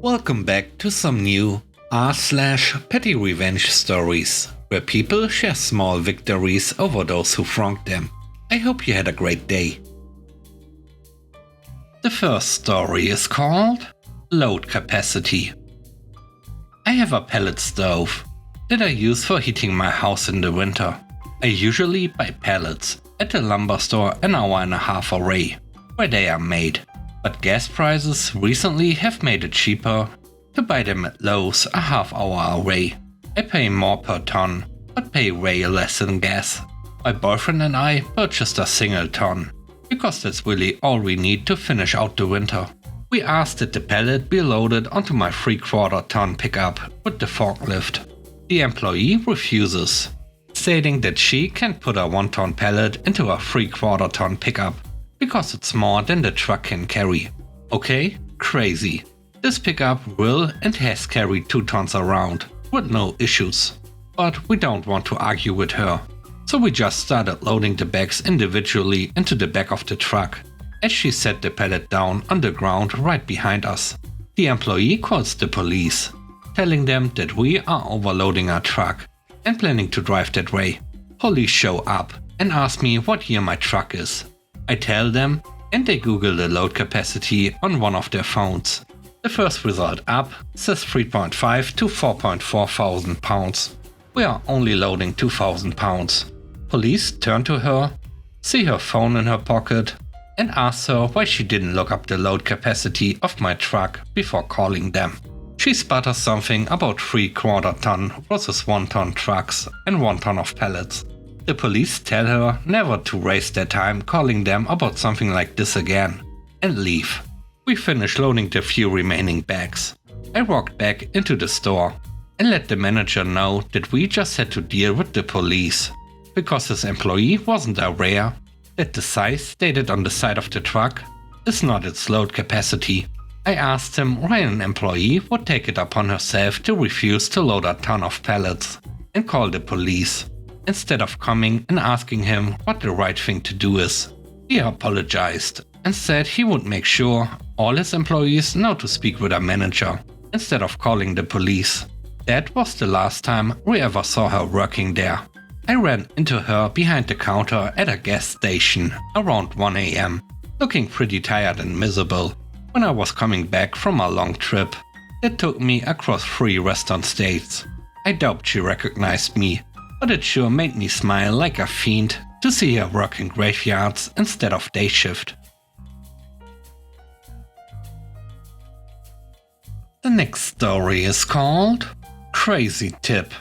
Welcome back to some new r/PettyRevenge stories, where people share small victories over those who wronged them. I hope you had a great day. The first story is called Load Capacity. I have a pellet stove that I use for heating my house in the winter. I usually buy pellets at the lumber store an hour and a half away, where they are made. But gas prices recently have made it cheaper to buy them at Lowe's a half hour away. I pay more per ton, but pay way less in gas. My boyfriend and I purchased a single ton, because that's really all we need to finish out the winter. We asked that the pellet be loaded onto my 3/4 ton pickup with the forklift. The employee refuses, stating that she can't put a 1-ton pellet into a 3/4 ton pickup, because it's more than the truck can carry. Okay, crazy. This pickup will and has carried 2 tons around, with no issues. But we don't want to argue with her, so we just started loading the bags individually into the back of the truck, as she set the pallet down on the ground right behind us. The employee calls the police, telling them that we are overloading our truck and planning to drive that way. Police show up and ask me what year my truck is. I tell them, and they Google the load capacity on one of their phones. The first result up says 3.5 to 4.4 thousand pounds. We are only loading 2,000 pounds. Police turn to her, see her phone in her pocket, and ask her why she didn't look up the load capacity of my truck before calling them. She sputters something about 3/4 ton versus 1 ton trucks and 1 ton of pallets. The police tell her never to waste their time calling them about something like this again, and leave. We finish loading the few remaining bags. I walked back into the store and let the manager know that we just had to deal with the police, because his employee wasn't aware that the size stated on the side of the truck is not its load capacity. I asked him why an employee would take it upon herself to refuse to load a ton of pallets and call the police, instead of coming and asking him what the right thing to do is. He apologized and said he would make sure all his employees know to speak with a manager instead of calling the police. That was the last time we ever saw her working there. I ran into her behind the counter at a gas station around 1 AM, looking pretty tired and miserable, when I was coming back from a long trip that took me across 3 western states. I doubt she recognized me, but it sure made me smile like a fiend to see her working graveyards instead of day shift. The next story is called Crazy Tip.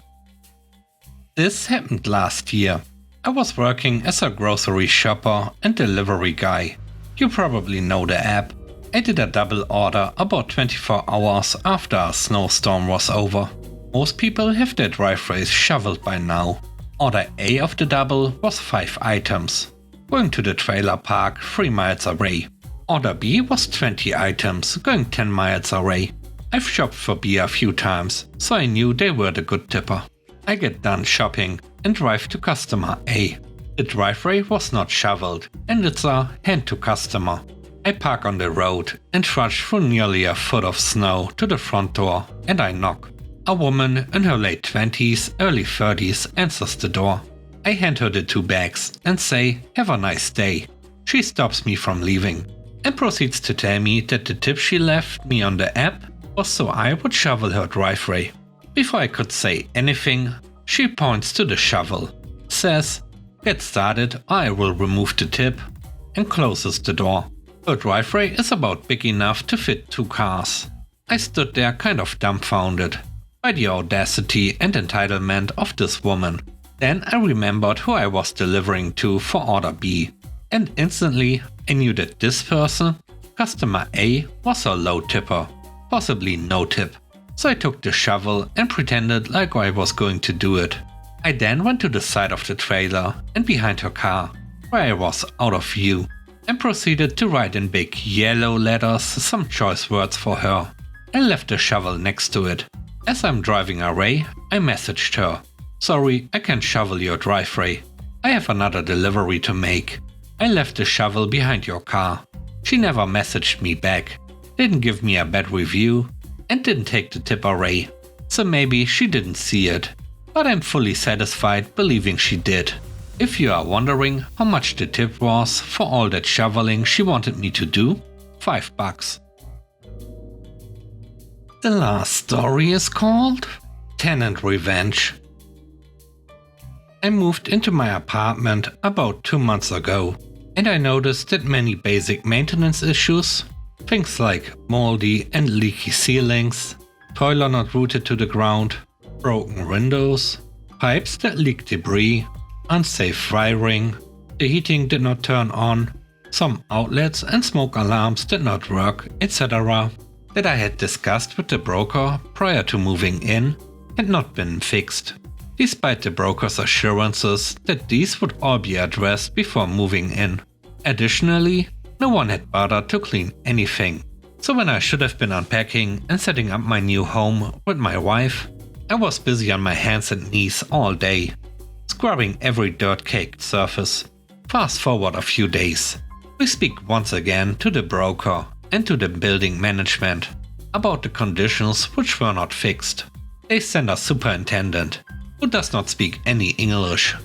This happened last year. I was working as a grocery shopper and delivery guy. You probably know the app. I did a double order about 24 hours after a snowstorm was over. Most people have their driveways shoveled by now. Order A of the double was 5 items, going to the trailer park 3 miles away. Order B was 20 items, going 10 miles away. I've shopped for B a few times, so I knew they were the good tipper. I get done shopping and drive to customer A. The driveway was not shoveled, and it's a hand to customer. I park on the road and trudge through nearly a foot of snow to the front door, and I knock. A woman in her late 20s, early 30s answers the door. I hand her the 2 bags and say, "Have a nice day." She stops me from leaving and proceeds to tell me that the tip she left me on the app was so I would shovel her driveway. Before I could say anything, she points to the shovel, says, "Get started or I will remove the tip," and closes the door. Her driveway is about big enough to fit 2 cars. I stood there kind of dumbfounded by the audacity and entitlement of this woman. Then I remembered who I was delivering to for order B, and instantly I knew that this person, customer A, was a low tipper, possibly no tip. So I took the shovel and pretended like I was going to do it. I then went to the side of the trailer and behind her car, where I was out of view, and proceeded to write in big yellow letters some choice words for her. I left the shovel next to it. As I'm driving away, I messaged her, "Sorry, I can't shovel your driveway. I have another delivery to make. I left the shovel behind your car." She never messaged me back, didn't give me a bad review, and didn't take the tip array, so maybe she didn't see it, but I'm fully satisfied believing she did. If you are wondering how much the tip was for all that shoveling she wanted me to do, $5. The last story is called Tenant Revenge. I moved into my apartment about 2 months ago, and I noticed that many basic maintenance issues, things like moldy and leaky ceilings, toilet not rooted to the ground, broken windows, pipes that leak debris, unsafe wiring, the heating did not turn on, some outlets and smoke alarms did not work, etc., that I had discussed with the broker prior to moving in had not been fixed, despite the broker's assurances that these would all be addressed before moving in. Additionally, no one had bothered to clean anything, so when I should have been unpacking and setting up my new home with my wife, I was busy on my hands and knees all day, scrubbing every dirt-caked surface. Fast forward a few days, we speak once again to the broker and to the building management about the conditions which were not fixed. They send a superintendent, who does not speak any English,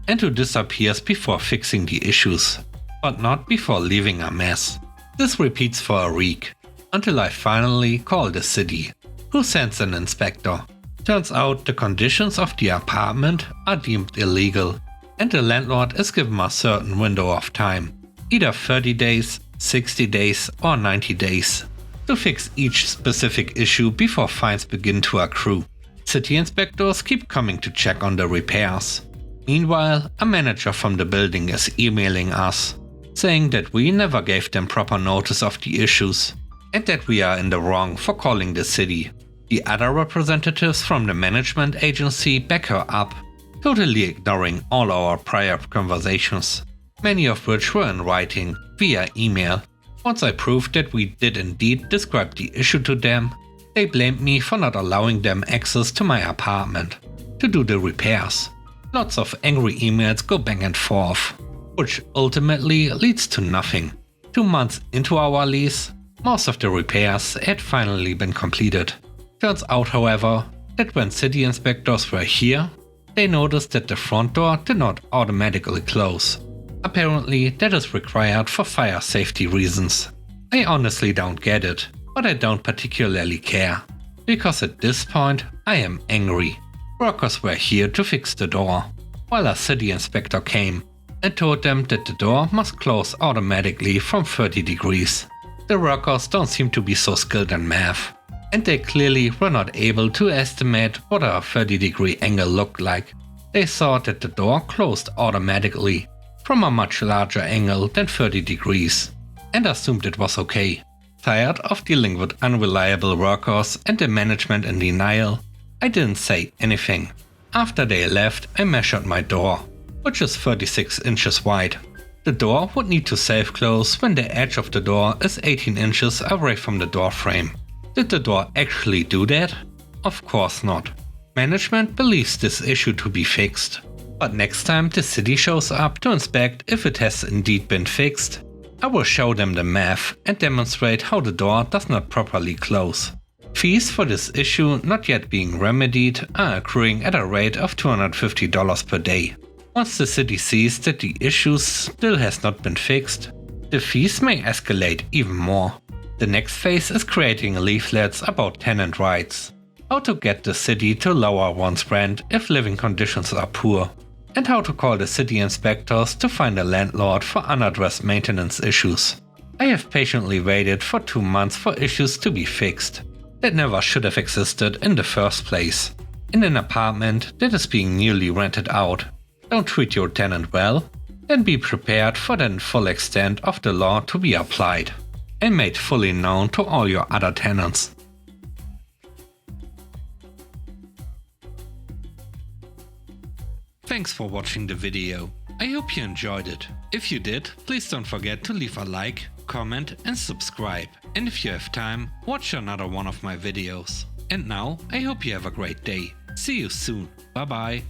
and who disappears before fixing the issues, but not before leaving a mess. This repeats for a week, until I finally call the city, who sends an inspector. Turns out the conditions of the apartment are deemed illegal, and the landlord is given a certain window of time, either 30 days, 60 days or 90 days, to fix each specific issue before fines begin to accrue. City inspectors keep coming to check on the repairs. Meanwhile, a manager from the building is emailing us, saying that we never gave them proper notice of the issues, and that we are in the wrong for calling the city. The other representatives from the management agency back her up, totally ignoring all our prior conversations, many of which were in writing via email. Once I proved that we did indeed describe the issue to them, they blamed me for not allowing them access to my apartment to do the repairs. Lots of angry emails go back and forth, which ultimately leads to nothing. 2 months into our lease, most of the repairs had finally been completed. Turns out, however, that when city inspectors were here, they noticed that the front door did not automatically close. Apparently, that is required for fire safety reasons. I honestly don't get it, but I don't particularly care, because at this point I am angry. Workers were here to fix the door, while a city inspector came and told them that the door must close automatically from 30 degrees. The workers don't seem to be so skilled in math, and they clearly were not able to estimate what a 30-degree angle looked like. They saw that the door closed automatically from a much larger angle than 30 degrees, and assumed it was okay. Tired of dealing with unreliable workers and the management in denial, I didn't say anything. After they left, I measured my door, which is 36 inches wide. The door would need to self-close when the edge of the door is 18 inches away from the door frame. Did the door actually do that? Of course not. Management believes this issue to be fixed, but next time the city shows up to inspect if it has indeed been fixed, I will show them the math and demonstrate how the door does not properly close. Fees for this issue not yet being remedied are accruing at a rate of $250 per day. Once the city sees that the issue still has not been fixed, the fees may escalate even more. The next phase is creating leaflets about tenant rights, how to get the city to lower one's rent if living conditions are poor, and how to call the city inspectors to find a landlord for unaddressed maintenance issues. I have patiently waited for 2 months for issues to be fixed that never should have existed in the first place. In an apartment that is being newly rented out, don't treat your tenant well, then be prepared for the full extent of the law to be applied and made fully known to all your other tenants. Thanks for watching the video. I hope you enjoyed it. If you did, please don't forget to leave a like, comment and subscribe. And if you have time, watch another one of my videos. And now, I hope you have a great day. See you soon. Bye bye.